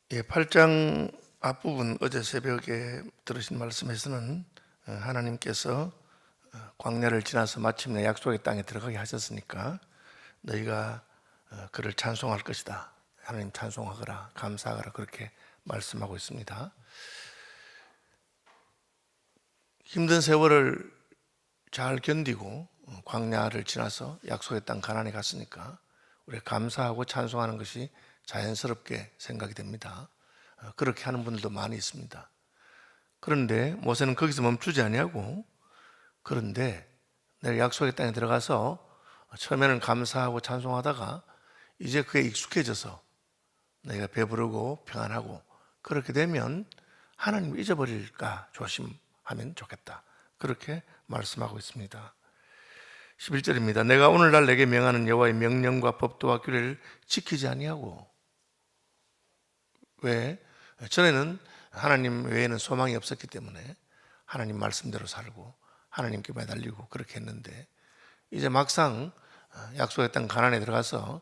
8장 앞부분 어제 새벽에 들으신 말씀에서는 하나님께서 광야를 지나서 마침내 약속의 땅에 들어가게 하셨으니까 너희가 그를 찬송할 것이다. 하나님 찬송하거라, 감사하거라, 그렇게 말씀하고 있습니다. 힘든 세월을 잘 견디고 광야를 지나서 약속의 땅 가나안에 갔으니까 우리가 감사하고 찬송하는 것이 자연스럽게 생각이 됩니다. 그렇게 하는 분들도 많이 있습니다. 그런데 모세는 거기서 멈추지 아니하고, 그런데 내가 약속의 땅에 들어가서 처음에는 감사하고 찬송하다가 이제 그게 익숙해져서 내가 배부르고 평안하고 그렇게 되면 하나님을 잊어버릴까 조심하면 좋겠다, 그렇게 말씀하고 있습니다. 11절입니다. 내가 오늘날 내게 명하는 여호와의 명령과 법도와 규례를 지키지 아니하고. 왜? 전에는 하나님 외에는 소망이 없었기 때문에 하나님 말씀대로 살고 하나님께 매달리고 그렇게 했는데, 이제 막상 약속의 땅 가나안에 들어가서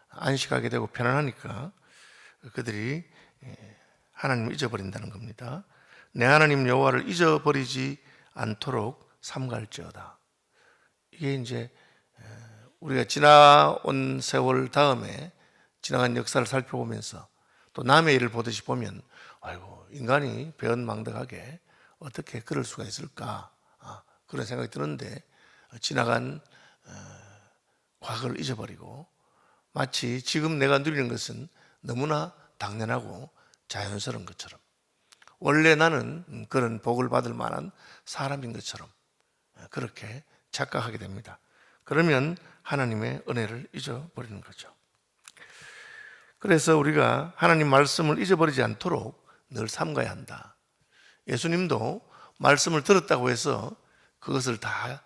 안식하게 되고 편안하니까 그들이 하나님을 잊어버린다는 겁니다. 내 하나님 여호와를 잊어버리지 않도록 삼갈지어다. 이게 이제 우리가 지나온 세월 다음에 지나간 역사를 살펴보면서 또 남의 일을 보듯이 보면, 아이고, 인간이 배은망덕하게 어떻게 그럴 수가 있을까, 그런 생각이 드는데, 지나간 과거를 잊어버리고 마치 지금 내가 누리는 것은 너무나 당연하고 자연스러운 것처럼, 원래 나는 그런 복을 받을 만한 사람인 것처럼 그렇게 착각하게 됩니다. 그러면 하나님의 은혜를 잊어버리는 거죠. 그래서 우리가 하나님 말씀을 잊어버리지 않도록 늘 삼가야 한다. 예수님도 말씀을 들었다고 해서 그것을 다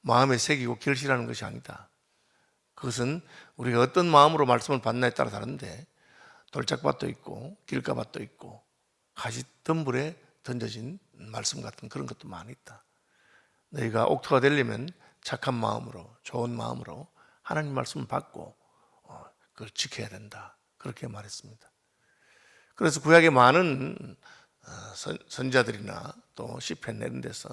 마음에 새기고 결실하는 것이 아니다. 그것은 우리가 어떤 마음으로 말씀을 받나에 따라 다른데, 돌짝밭도 있고 길가밭도 있고 가시덤불에 던져진 말씀 같은 그런 것도 많이 있다. 너희가 옥토가 되려면 착한 마음으로, 좋은 마음으로 하나님 말씀을 받고 그걸 지켜야 된다, 그렇게 말했습니다. 그래서 구약의 많은 선자들이나 또 시편 이런 데서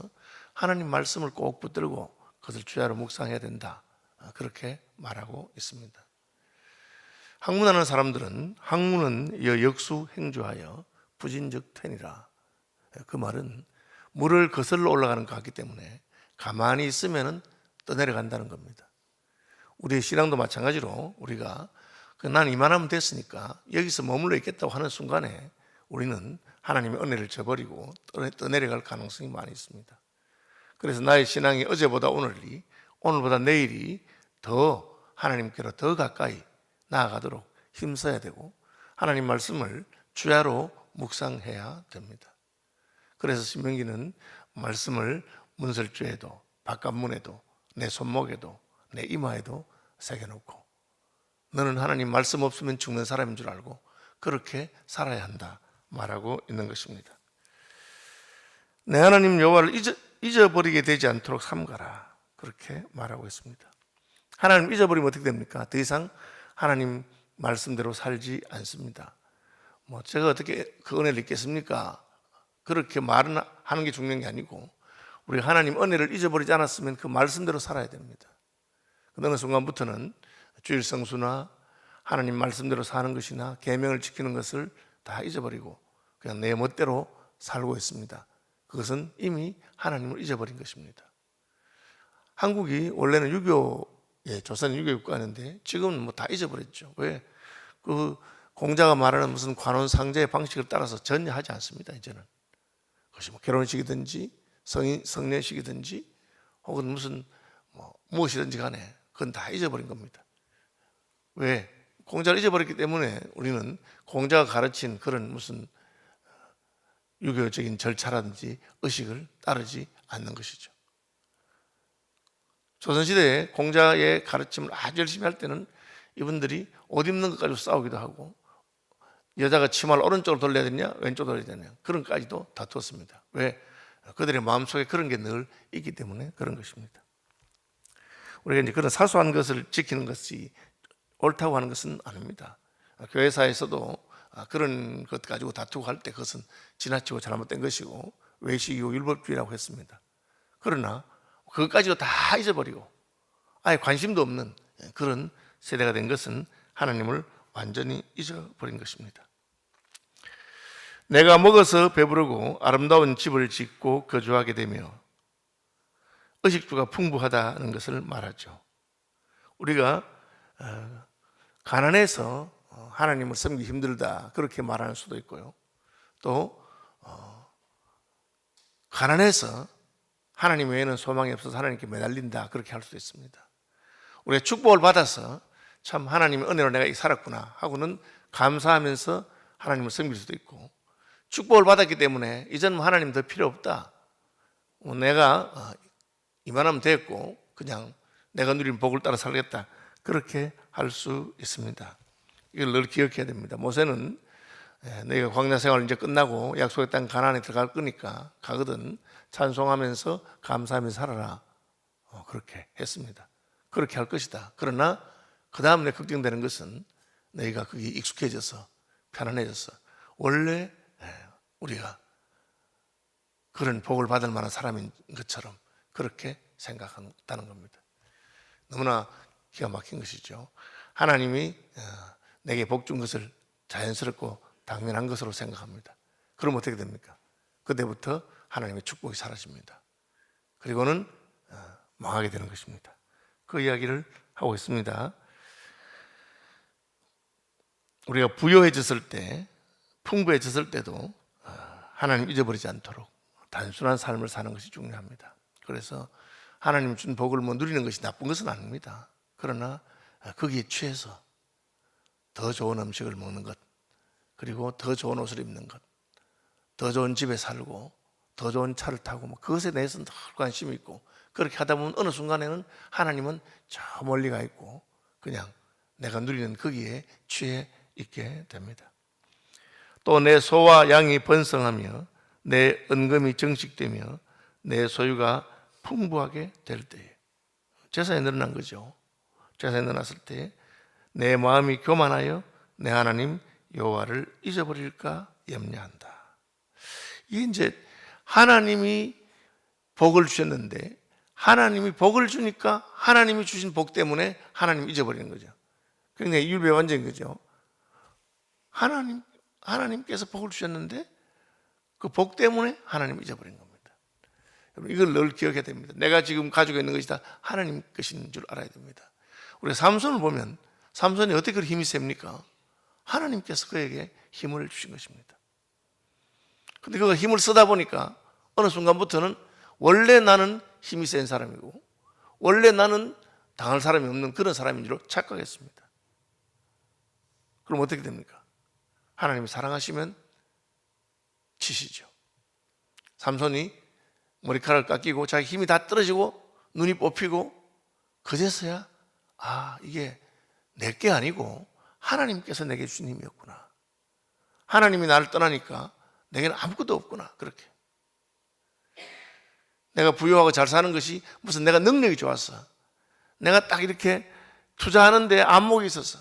하나님 말씀을 꼭 붙들고 그것을 주야로 묵상해야 된다, 그렇게 말하고 있습니다. 학문하는 사람들은 학문은 역수 행주하여 부진즉 퇴니라. 그 말은 물을 거슬러 올라가는 것 같기 때문에 가만히 있으면 떠내려간다는 겁니다. 우리의 신앙도 마찬가지로 우리가 난 이만하면 됐으니까 여기서 머물러 있겠다고 하는 순간에 우리는 하나님의 은혜를 저버리고 떠내려갈 가능성이 많이 있습니다. 그래서 나의 신앙이 어제보다 오늘이, 오늘보다 내일이 더 하나님께로 더 가까이 나아가도록 힘써야 되고, 하나님 말씀을 주야로 묵상해야 됩니다. 그래서 신명기는 말씀을 문설주에도 바깥문에도 내 손목에도 내 이마에도 새겨놓고, 너는 하나님 말씀 없으면 죽는 사람인 줄 알고 그렇게 살아야 한다 말하고 있는 것입니다. 내 하나님 여호와를 잊어버리게 되지 않도록 삼가라, 그렇게 말하고 있습니다. 하나님 잊어버리면 어떻게 됩니까? 더 이상 하나님 말씀대로 살지 않습니다. 제가 어떻게 그 은혜를 잊겠습니까? 그렇게 말은 하는 게 중요한 게 아니고, 우리가 하나님 은혜를 잊어버리지 않았으면 그 말씀대로 살아야 됩니다. 어느 순간부터는 주일 성수나 하나님 말씀대로 사는 것이나 계명을 지키는 것을 다 잊어버리고 그냥 내 멋대로 살고 있습니다. 그것은 이미 하나님을 잊어버린 것입니다. 한국이 원래는 조선은 유교 국가였는데 지금은 다 잊어버렸죠. 왜? 그 공자가 말하는 무슨 관원상제의 방식을 따라서 전혀 하지 않습니다. 이제는 그것이 결혼식이든지 성년식이든지 혹은 무슨 무엇이든지 간에 그건 다 잊어버린 겁니다. 왜? 공자를 잊어버렸기 때문에 우리는 공자가 가르친 그런 무슨 유교적인 절차라든지 의식을 따르지 않는 것이죠. 조선시대에 공자의 가르침을 아주 열심히 할 때는 이분들이 옷 입는 것 가지고 싸우기도 하고, 여자가 치마를 오른쪽으로 돌려야 되냐 왼쪽으로 돌려야 되냐 그런 것까지도 다투었습니다. 왜? 그들의 마음속에 그런 게 늘 있기 때문에 그런 것입니다. 우리가 이제 그런 사소한 것을 지키는 것이 옳다고 하는 것은 아닙니다. 교회사에서도 그런 것 가지고 다투고 할 때 그것은 지나치고 잘못된 것이고 외식이고 율법주의라고 했습니다. 그러나 그것까지도 다 잊어버리고 아예 관심도 없는 그런 세대가 된 것은 하나님을 완전히 잊어버린 것입니다. 내가 먹어서 배부르고 아름다운 집을 짓고 거주하게 되며 의식주가 풍부하다는 것을 말하죠. 우리가 가난해서 하나님을 섬기기 힘들다 그렇게 말하는 수도 있고요. 또 가난해서 하나님 외에는 소망이 없어서 하나님께 매달린다 그렇게 할 수도 있습니다. 우리가 축복을 받아서 참 하나님의 은혜로 내가 살았구나 하고는 감사하면서 하나님을 섬길 수도 있고, 축복을 받았기 때문에 이제는 하나님 더 필요 없다, 내가 이만하면 됐고 그냥 내가 누린 복을 따라 살겠다 그렇게 할 수 있습니다. 이걸 늘 기억해야 됩니다. 모세는 너희가 광야 생활 이제 끝나고 약속의 땅 가나안에 들어갈 거니까 가거든 찬송하면서 감사하면서 살아라 그렇게 했습니다. 그렇게 할 것이다. 그러나 그 다음에 걱정되는 것은 너희가 거기 익숙해져서 편안해져서 원래 우리가 그런 복을 받을 만한 사람인 것처럼 그렇게 생각한다는 겁니다. 너무나 기가 막힌 것이죠. 하나님이 내게 복 준 것을 자연스럽고 당연한 것으로 생각합니다. 그럼 어떻게 됩니까? 그때부터 하나님의 축복이 사라집니다. 그리고는 망하게 되는 것입니다. 그 이야기를 하고 있습니다. 우리가 부유해졌을 때, 풍부해졌을 때도 하나님 잊어버리지 않도록 단순한 삶을 사는 것이 중요합니다. 그래서 하나님 준 복을 누리는 것이 나쁜 것은 아닙니다. 그러나 거기에 취해서 더 좋은 음식을 먹는 것, 그리고 더 좋은 옷을 입는 것, 더 좋은 집에 살고 더 좋은 차를 타고 그것에 대해서는 더 관심이 있고, 그렇게 하다 보면 어느 순간에는 하나님은 저 멀리 가 있고 그냥 내가 누리는 거기에 취해 있게 됩니다. 또 내 소와 양이 번성하며 내 은금이 정식되며 내 소유가 풍부하게 될 때에, 제사에 늘어난 거죠. 제사에 늘어났을 때 내 마음이 교만하여 내 하나님 여호와를 잊어버릴까 염려한다. 이게 이제 하나님이 복을 주셨는데 하나님이 복을 주니까 하나님이 주신 복 때문에 하나님 잊어버리는 거죠. 그러니까 율배완전인 거죠. 하나님께서 복을 주셨는데 그 복 때문에 하나님 잊어버린 겁니다. 여러분, 이걸 늘 기억해야 됩니다. 내가 지금 가지고 있는 것이 다 하나님 것인 줄 알아야 됩니다. 우리가 삼손을 보면 삼손이 어떻게 그렇게 힘이 셉니까? 하나님께서 그에게 힘을 주신 것입니다. 근데 그가 힘을 쓰다 보니까 어느 순간부터는 원래 나는 힘이 센 사람이고 원래 나는 당할 사람이 없는 그런 사람인 줄 착각했습니다. 그럼 어떻게 됩니까? 하나님이 사랑하시면 치시죠. 삼손이 머리카락을 깎이고 자기 힘이 다 떨어지고 눈이 뽑히고 그제서야 이게 내게 아니고 하나님께서 내게 주신 힘이었구나. 하나님이 나를 떠나니까 내게는 아무것도 없구나. 그렇게 내가 부유하고 잘 사는 것이 무슨 내가 능력이 좋았어, 내가 딱 이렇게 투자하는데 안목이 있었어,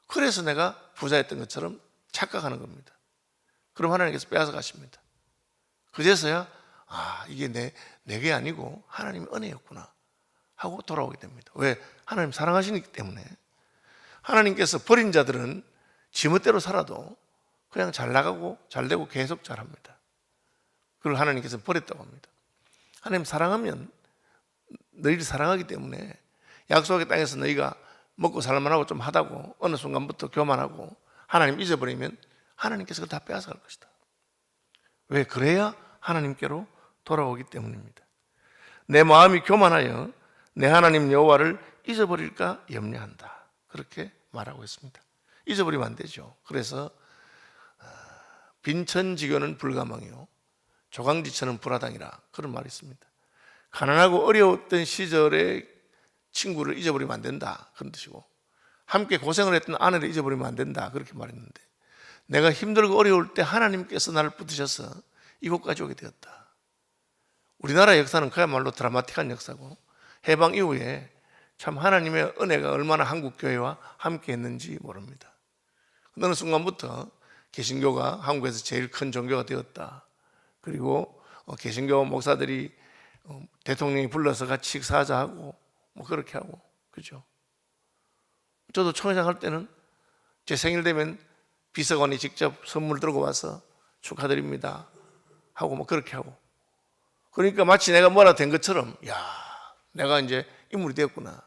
그래서 내가 부자였던 것처럼 착각하는 겁니다. 그럼 하나님께서 빼앗아 가십니다. 그제서야 이게 내게 아니고 하나님의 은혜였구나 하고 돌아오게 됩니다. 왜? 하나님 사랑하시기 때문에. 하나님께서 버린 자들은 지멋대로 살아도 그냥 잘 나가고 잘 되고 계속 잘합니다. 그걸 하나님께서 버렸다고 합니다. 하나님 사랑하면 너희를 사랑하기 때문에 약속의 땅에서 너희가 먹고 살만하고 좀 하다고 어느 순간부터 교만하고 하나님 잊어버리면 하나님께서 그걸 다 빼앗아갈 것이다. 왜? 그래야 하나님께로 돌아오기 때문입니다. 내 마음이 교만하여 내 하나님 여호와를 잊어버릴까 염려한다. 그렇게 말하고 있습니다. 잊어버리면 안 되죠. 그래서 빈천지교는 불가망이요 조강지처는 불화당이라 그런 말이 있습니다. 가난하고 어려웠던 시절의 친구를 잊어버리면 안 된다 그런 뜻이고, 함께 고생을 했던 아내를 잊어버리면 안 된다 그렇게 말했는데, 내가 힘들고 어려울 때 하나님께서 나를 붙드셔서 이곳까지 오게 되었다. 우리나라 역사는 그야말로 드라마틱한 역사고, 해방 이후에 참 하나님의 은혜가 얼마나 한국 교회와 함께 했는지 모릅니다. 어느 순간부터 개신교가 한국에서 제일 큰 종교가 되었다. 그리고 개신교 목사들이 대통령이 불러서 같이 식사하자 하고 뭐 그렇게 하고, 그죠? 저도 총회장 할 때는 제 생일 되면 비서관이 직접 선물 들고 와서 축하드립니다 하고 뭐 그렇게 하고, 그러니까 마치 내가 뭐라 된 것처럼, 야, 내가 이제 인물이 되었구나.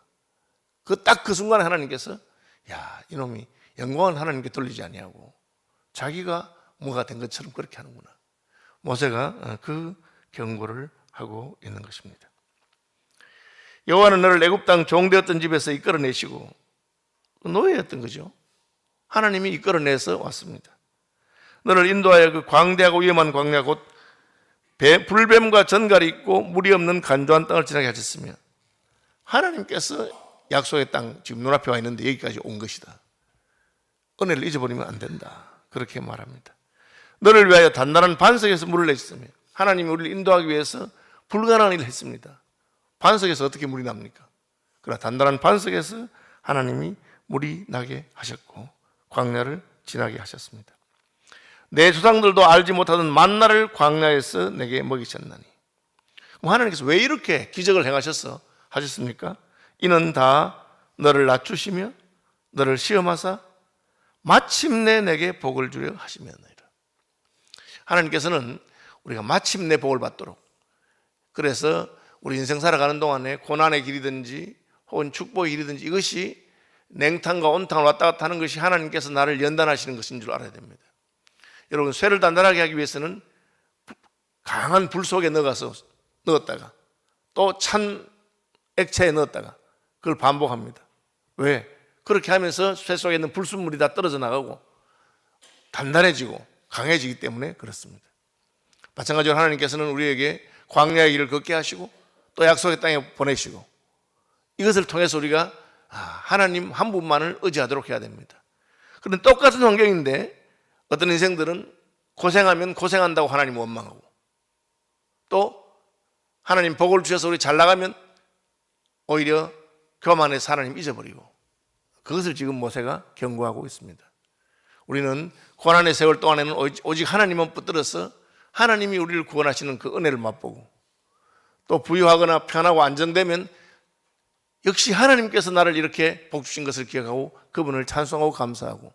딱 그 순간에 하나님께서, 야, 이놈이 영광은 하나님께 돌리지 아니하고 자기가 뭐가 된 것처럼 그렇게 하는구나. 모세가 그 경고를 하고 있는 것입니다. 여호와는 너를 애굽 땅 종되었던 집에서 이끌어내시고, 노예였던 거죠. 하나님이 이끌어내서 왔습니다. 너를 인도하여 그 광대하고 위험한 광야 곧 불뱀과 전갈이 있고 물이 없는 간조한 땅을 지나게 하셨으며, 하나님께서 약속의 땅 지금 눈앞에 와 있는데 여기까지 온 것이다. 은혜를 잊어버리면 안 된다. 그렇게 말합니다. 너를 위하여 단단한 반석에서 물을 내셨으며, 하나님이 우리를 인도하기 위해서 불가능한 일을 했습니다. 반석에서 어떻게 물이 납니까? 그러나 단단한 반석에서 하나님이 물이 나게 하셨고 광야를 지나게 하셨습니다. 내 조상들도 알지 못하던 만나를 광야에서 내게 먹이셨나니. 그럼 하나님께서 왜 이렇게 기적을 하셨습니까? 이는 다 너를 낮추시며 너를 시험하사 마침내 내게 복을 주려 하시면이라. 하나님께서는 우리가 마침내 복을 받도록, 그래서 우리 인생 살아가는 동안에 고난의 길이든지 혹은 축복의 길이든지 이것이 냉탕과 온탕을 왔다 갔다 하는 것이 하나님께서 나를 연단하시는 것인 줄 알아야 됩니다. 여러분, 쇠를 단단하게 하기 위해서는 강한 불 속에 넣었다가 또 찬 액체에 넣었다가 그걸 반복합니다. 왜? 그렇게 하면서 쇠 속에 있는 불순물이 다 떨어져 나가고 단단해지고 강해지기 때문에 그렇습니다. 마찬가지로 하나님께서는 우리에게 광야의 길을 걷게 하시고 또 약속의 땅에 보내시고, 이것을 통해서 우리가 하나님 한 분만을 의지하도록 해야 됩니다. 그런데 똑같은 환경인데 어떤 인생들은 고생하면 고생한다고 하나님 원망하고, 또 하나님 복을 주셔서 우리 잘 나가면 오히려 교만해서 하나님 잊어버리고, 그것을 지금 모세가 경고하고 있습니다. 우리는 고난의 세월 동안에는 오직 하나님만 붙들어서 하나님이 우리를 구원하시는 그 은혜를 맛보고, 또 부유하거나 편하고 안정되면 역시 하나님께서 나를 이렇게 복 주신 것을 기억하고 그분을 찬송하고 감사하고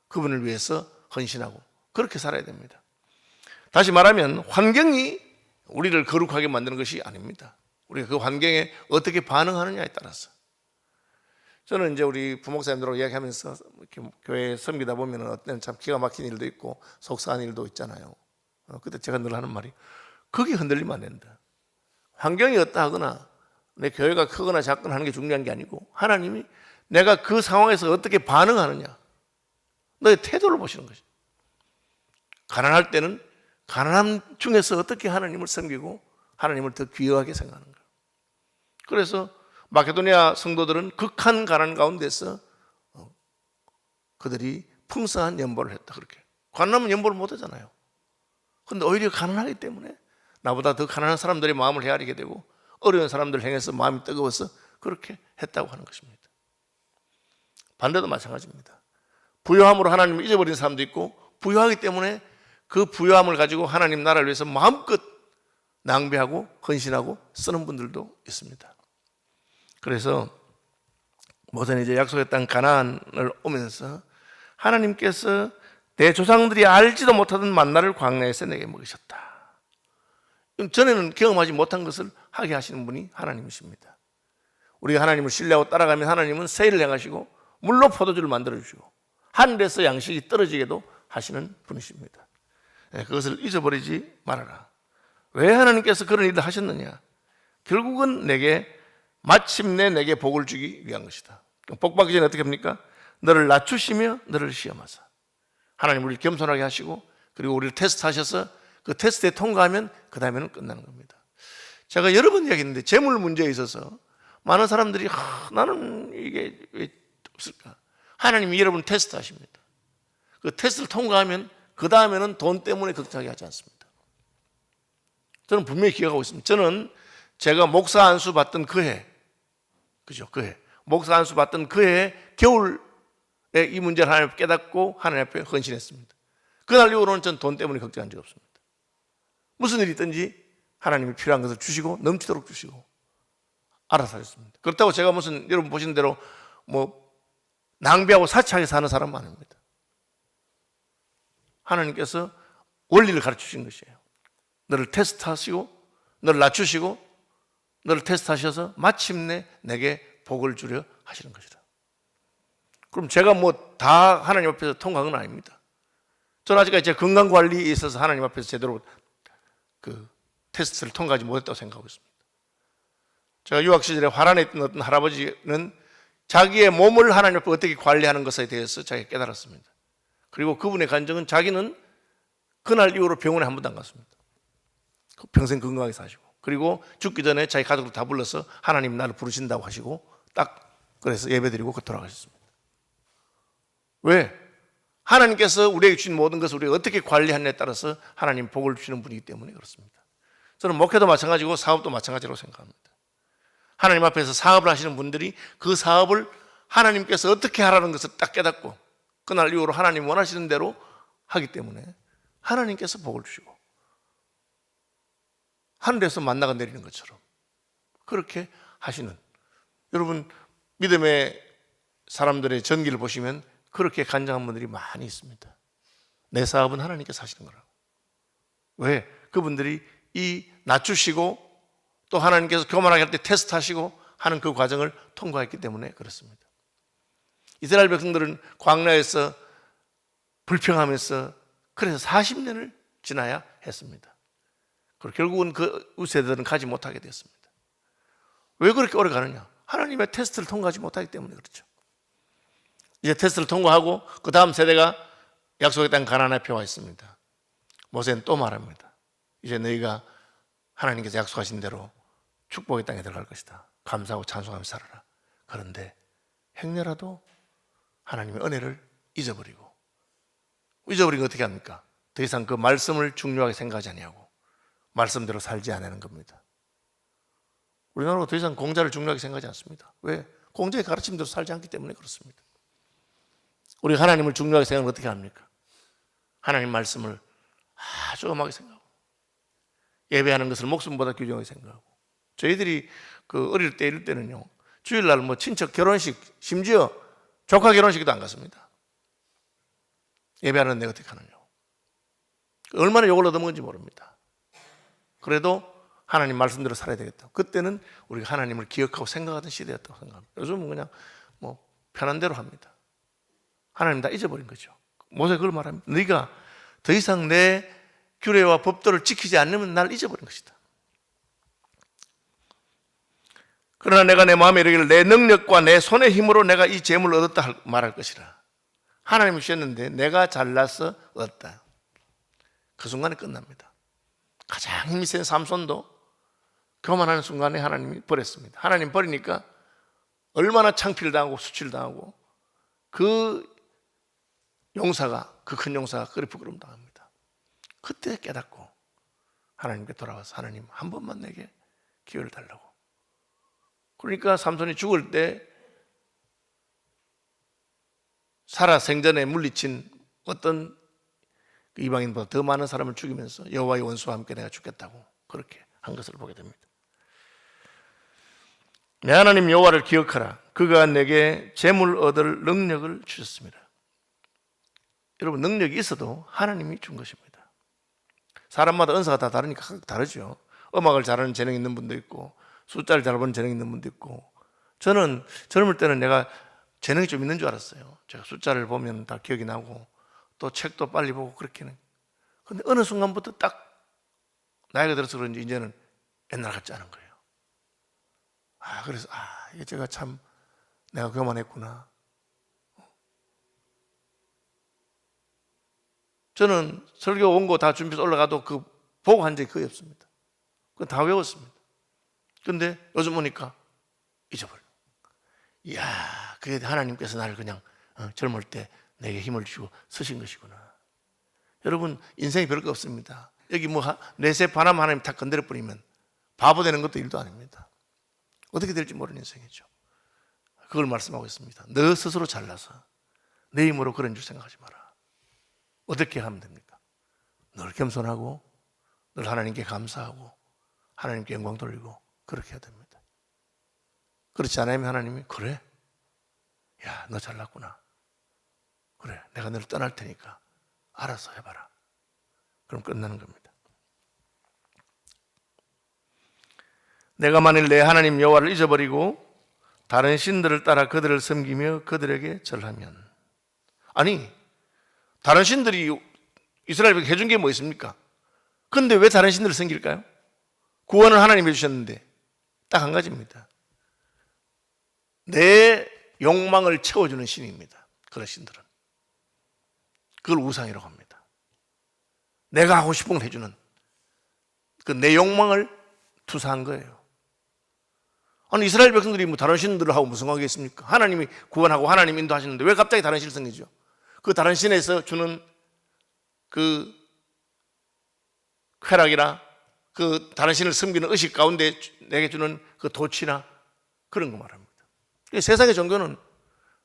그분을 위해서 헌신하고 그렇게 살아야 됩니다. 다시 말하면 환경이 우리를 거룩하게 만드는 것이 아닙니다. 우리가 그 환경에 어떻게 반응하느냐에 따라서. 저는 이제 우리 부목사님들하고 이야기하면서 이렇게 교회에 섬기다 보면 어떤 때는 참 기가 막힌 일도 있고 속상한 일도 있잖아요. 그때 제가 늘 하는 말이, 거기 흔들리면 안 된다. 환경이 어떠 하거나 내 교회가 크거나 작거나 하는 게 중요한 게 아니고 하나님이 내가 그 상황에서 어떻게 반응하느냐, 너의 태도를 보시는 것이죠. 가난할 때는 가난함 중에서 어떻게 하나님을 섬기고 하나님을 더 귀하게 생각하는 거예요. 그래서 마케도니아 성도들은 극한 가난 가운데서 그들이 풍성한 연보를 했다. 그렇게 가난하면 연보를 못 하잖아요. 그런데 오히려 가난하기 때문에 나보다 더 가난한 사람들의 마음을 헤아리게 되고 어려운 사람들 향해서 마음이 뜨거워서 그렇게 했다고 하는 것입니다. 반대도 마찬가지입니다. 부유함으로 하나님을 잊어버린 사람도 있고, 부유하기 때문에 그 부유함을 가지고 하나님 나라를 위해서 마음껏 낭비하고 헌신하고 쓰는 분들도 있습니다. 그래서 모세는 이제 약속의 땅 가나안을 오면서 하나님께서 내 조상들이 알지도 못하던 만나를 광야에서 내게 먹이셨다. 전에는 경험하지 못한 것을 하게 하시는 분이 하나님이십니다. 우리가 하나님을 신뢰하고 따라가면 하나님은 새를 행하시고 물로 포도주를 만들어주시고 하늘에서 양식이 떨어지게도 하시는 분이십니다. 그것을 잊어버리지 말아라. 왜 하나님께서 그런 일을 하셨느냐? 결국은 마침내 내게 복을 주기 위한 것이다. 복 받기 전에 어떻게 합니까? 너를 낮추시며 너를 시험하사. 하나님 우리를 겸손하게 하시고 그리고 우리를 테스트하셔서 그 테스트에 통과하면 그 다음에는 끝나는 겁니다. 제가 여러 번 이야기했는데 재물 문제에 있어서 많은 사람들이 나는 이게 왜 없을까? 하나님이 여러분 테스트하십니다. 그 테스트를 통과하면 그 다음에는 돈 때문에 걱정하지 하지 않습니다. 저는 분명히 기억하고 있습니다. 저는 제가 목사 안수 받던 그 해, 그죠? 그 해, 목사 안수 받던 그 해 겨울에 이 문제를 하나님 앞에 깨닫고 하나님 앞에 헌신했습니다. 그날 이후로는 전 돈 때문에 걱정한 적이 없습니다. 무슨 일이 있든지 하나님이 필요한 것을 주시고 넘치도록 주시고 알아서 하셨습니다. 그렇다고 제가 무슨 여러분 보시는 대로 뭐 낭비하고 사치하게 사는 사람은 아닙니다. 하나님께서 원리를 가르치신 것이에요. 너를 테스트하시고 너를 낮추시고 너를 테스트하셔서 마침내 내게 복을 주려 하시는 것이다. 그럼 제가 뭐 다 하나님 앞에서 통과한 건 아닙니다. 저는 아직까지 제 건강관리에 있어서 하나님 앞에서 제대로 그 테스트를 통과하지 못했다고 생각하고 있습니다. 제가 유학 시절에 화란에 있던 어떤 할아버지는 자기의 몸을 하나님 앞에 어떻게 관리하는 것에 대해서 자기가 깨달았습니다. 그리고 그분의 간증은 자기는 그날 이후로 병원에 한 번도 안 갔습니다. 평생 건강하게 사시고, 그리고 죽기 전에 자기 가족들 다 불러서 하나님 나를 부르신다고 하시고 딱 그래서 예배드리고 돌아가셨습니다. 왜? 하나님께서 우리에게 주신 모든 것을 우리가 어떻게 관리하느냐에 따라서 하나님 복을 주시는 분이기 때문에 그렇습니다. 저는 목회도 마찬가지고 사업도 마찬가지라고 생각합니다. 하나님 앞에서 사업을 하시는 분들이 그 사업을 하나님께서 어떻게 하라는 것을 딱 깨닫고 그날 이후로 하나님 원하시는 대로 하기 때문에 하나님께서 복을 주시고 하늘에서 만나가 내리는 것처럼 그렇게 하시는, 여러분 믿음의 사람들의 전기를 보시면 그렇게 간증한 분들이 많이 있습니다. 내 사업은 하나님께서 하시는 거라고. 왜? 그분들이 이 낮추시고 또 하나님께서 교만하게 할 때 테스트하시고 하는 그 과정을 통과했기 때문에 그렇습니다. 이스라엘 백성들은 광야에서 불평하면서 그래서 40년을 지나야 했습니다. 그리고 결국은 그 세대들은 가지 못하게 됐습니다. 왜 그렇게 오래 가느냐? 하나님의 테스트를 통과하지 못하기 때문에 그렇죠. 이제 테스트를 통과하고 그 다음 세대가 약속의 땅 가나안 앞에 와 있습니다. 모세는 또 말합니다. 이제 너희가 하나님께서 약속하신 대로 축복의 땅에 들어갈 것이다. 감사하고 찬송하며 살아라. 그런데 행여라도 하나님의 은혜를 잊어버린 거 어떻게 합니까? 더 이상 그 말씀을 중요하게 생각하지 아니하고 말씀대로 살지 않는 겁니다. 우리나라가 더 이상 공자를 중요하게 생각하지 않습니다. 왜? 공자의 가르침대로 살지 않기 때문에 그렇습니다. 우리가 하나님을 중요하게 생각하면 어떻게 합니까? 하나님 말씀을 아주 엄하게 생각하고 예배하는 것을 목숨보다 귀중하게 생각하고, 저희들이 그 어릴 때 이럴 때는요, 주일날 뭐 친척 결혼식, 심지어 조카 결혼식도 안 갔습니다. 예배하는 내가 어떻게 하느냐. 얼마나 욕을 얻어먹은지 모릅니다. 그래도 하나님 말씀대로 살아야 되겠다. 그때는 우리가 하나님을 기억하고 생각하던 시대였다고 생각합니다. 요즘은 그냥 뭐 편한 대로 합니다. 하나님 다 잊어버린 거죠. 모세가 그걸 말합니다. 네가 더 이상 내 규례와 법도를 지키지 않으면 날 잊어버린 것이다. 그러나 내가 내 마음에 이르기를 내 능력과 내 손의 힘으로 내가 이 재물을 얻었다 말할 것이라. 하나님이 주셨는데 내가 잘나서 얻었다. 그 순간에 끝납니다. 가장 힘이 센 삼손도 교만하는 순간에 하나님이 버렸습니다. 하나님 버리니까 얼마나 창피를 당하고 수치를 당하고 그 용사가, 그 큰 용사가 그리 부끄러움 당합니다. 그때 깨닫고 하나님께 돌아와서 하나님 한 번만 내게 기회를 달라고. 그러니까 삼손이 죽을 때 살아 생전에 물리친 어떤 이방인보다 더 많은 사람을 죽이면서 여호와의 원수와 함께 내가 죽겠다고 그렇게 한 것을 보게 됩니다. 내 하나님 여호와를 기억하라. 그가 내게 재물 얻을 능력을 주셨습니다. 여러분, 능력이 있어도 하나님이 준 것입니다. 사람마다 은사가 다 다르니까 각각 다르죠. 음악을 잘하는 재능 있는 분도 있고 숫자를 잘 보는 재능 있는 분도 있고, 저는 젊을 때는 내가 재능이 좀 있는 줄 알았어요. 제가 숫자를 보면 다 기억이 나고 또 책도 빨리 보고 그렇게는. 그런데 어느 순간부터 딱 나이가 들어서 그런지 이제는 옛날 같지 않은 거예요. 그래서 이게 제가 참 내가 교만했구나. 저는 설교 원고 다 준비해서 올라가도 그 보고 한 적이 거의 없습니다. 그거 다 외웠습니다. 근데 요즘 보니까 잊어버려. 이야, 그게 하나님께서 나를 그냥 젊을 때 내게 힘을 주시고 쓰신 것이구나. 여러분, 인생이 별거 없습니다. 여기 뭐 뇌세 바람 하나님 다 건드려 버리면 바보 되는 것도 일도 아닙니다. 어떻게 될지 모르는 인생이죠. 그걸 말씀하고 있습니다. 너 스스로 잘나서 내 힘으로 그런 줄 생각하지 마라. 어떻게 하면 됩니까? 늘 겸손하고 늘 하나님께 감사하고 하나님께 영광 돌리고 그렇게 해야 됩니다. 그렇지 않으면 하나님이 그래? 야, 너 잘났구나. 그래, 내가 너를 떠날 테니까 알아서 해봐라. 그럼 끝나는 겁니다. 내가 만일 내 하나님 여호와를 잊어버리고 다른 신들을 따라 그들을 섬기며 그들에게 절하면, 아니 다른 신들이 이스라엘에게 해준 게 뭐 있습니까? 그런데 왜 다른 신들을 섬길까요? 구원을 하나님이 해주셨는데 딱 한 가지입니다. 내 욕망을 채워주는 신입니다. 그런 신들은 그걸 우상이라고 합니다. 내가 하고 싶은 걸 해주는 그 내 욕망을 투사한 거예요. 아니 이스라엘 백성들이 뭐 다른 신들을 하고 무슨 관계가 있습니까? 하나님이 구원하고 하나님 인도하시는데 왜 갑자기 다른 신을 섬기죠? 그 다른 신에서 주는 그 쾌락이나 그 다른 신을 섬기는 의식 가운데 내게 주는 그 도취나 그런 거 말합니다. 세상의 종교는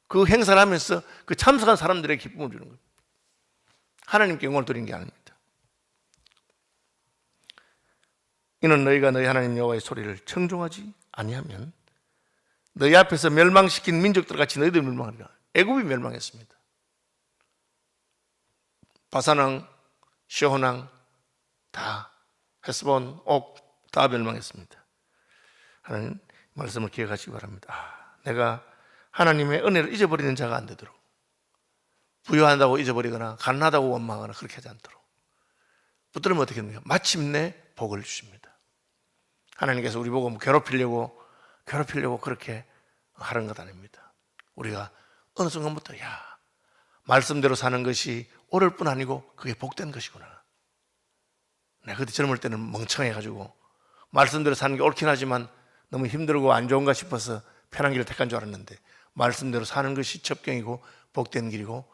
그 행사를 하면서 그 참석한 사람들에게 기쁨을 주는 거예요. 하나님께 영광을 드리는 게 아닙니다. 이는 너희가 너희 하나님 여호와의 소리를 청종하지 아니하면 너희 앞에서 멸망시킨 민족들 같이 너희도 멸망하리라. 애굽이 멸망했습니다. 바산왕, 시혼왕 다 헤스본, 옥 다 멸망했습니다. 하나님 말씀을 기억하시기 바랍니다. 내가 하나님의 은혜를 잊어버리는 자가 안 되도록, 부유한다고 잊어버리거나 가난하다고 원망하거나 그렇게 하지 않도록 붙들면 어떻게 됩니까? 마침내 복을 주십니다. 하나님께서 우리 보고 괴롭히려고 그렇게 하는 것 아닙니다. 우리가 어느 순간부터 야, 말씀대로 사는 것이 옳을 뿐 아니고 그게 복된 것이구나. 내가 그때 젊을 때는 멍청해가지고 말씀대로 사는 게 옳긴 하지만 너무 힘들고 안 좋은가 싶어서 편한 길을 택한 줄 알았는데 말씀대로 사는 것이 접경이고 복된 길이고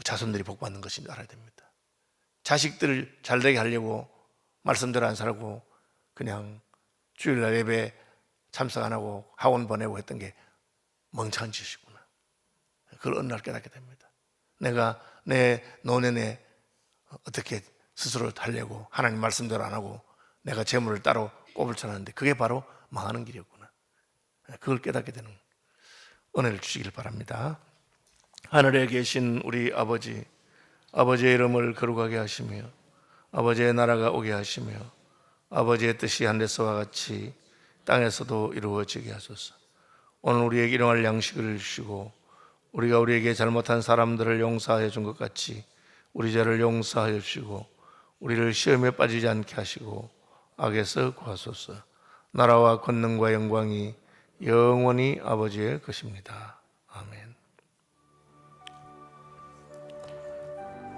자손들이 복받는 것인 알아야 됩니다. 자식들 잘 되게 하려고 말씀대로 안 살고 그냥 주일날 예배 참석 안 하고 학원 보내고 했던 게 멍청한 짓이구나. 그걸 어느 날 깨닫게 됩니다. 내가 내 노년에 어떻게 스스로 하려고 하나님 말씀대로 안 하고 내가 재물을 따로 꼽을 쳐놨는데 그게 바로 망하는 길이었구나. 그걸 깨닫게 되는 은혜를 주시길 바랍니다. 하늘에 계신 우리 아버지, 아버지의 이름을 거룩하게 하시며 아버지의 나라가 오게 하시며 아버지의 뜻이 하늘에서와 같이 땅에서도 이루어지게 하소서. 오늘 우리에게 일용할 양식을 주시고 우리가 우리에게 잘못한 사람들을 용서하여 준 것 같이 우리 죄를 용서하여 주시고 우리를 시험에 빠지지 않게 하시고 악에서 구하소서. 나라와 권능과 영광이 영원히 아버지의 것입니다. 아멘.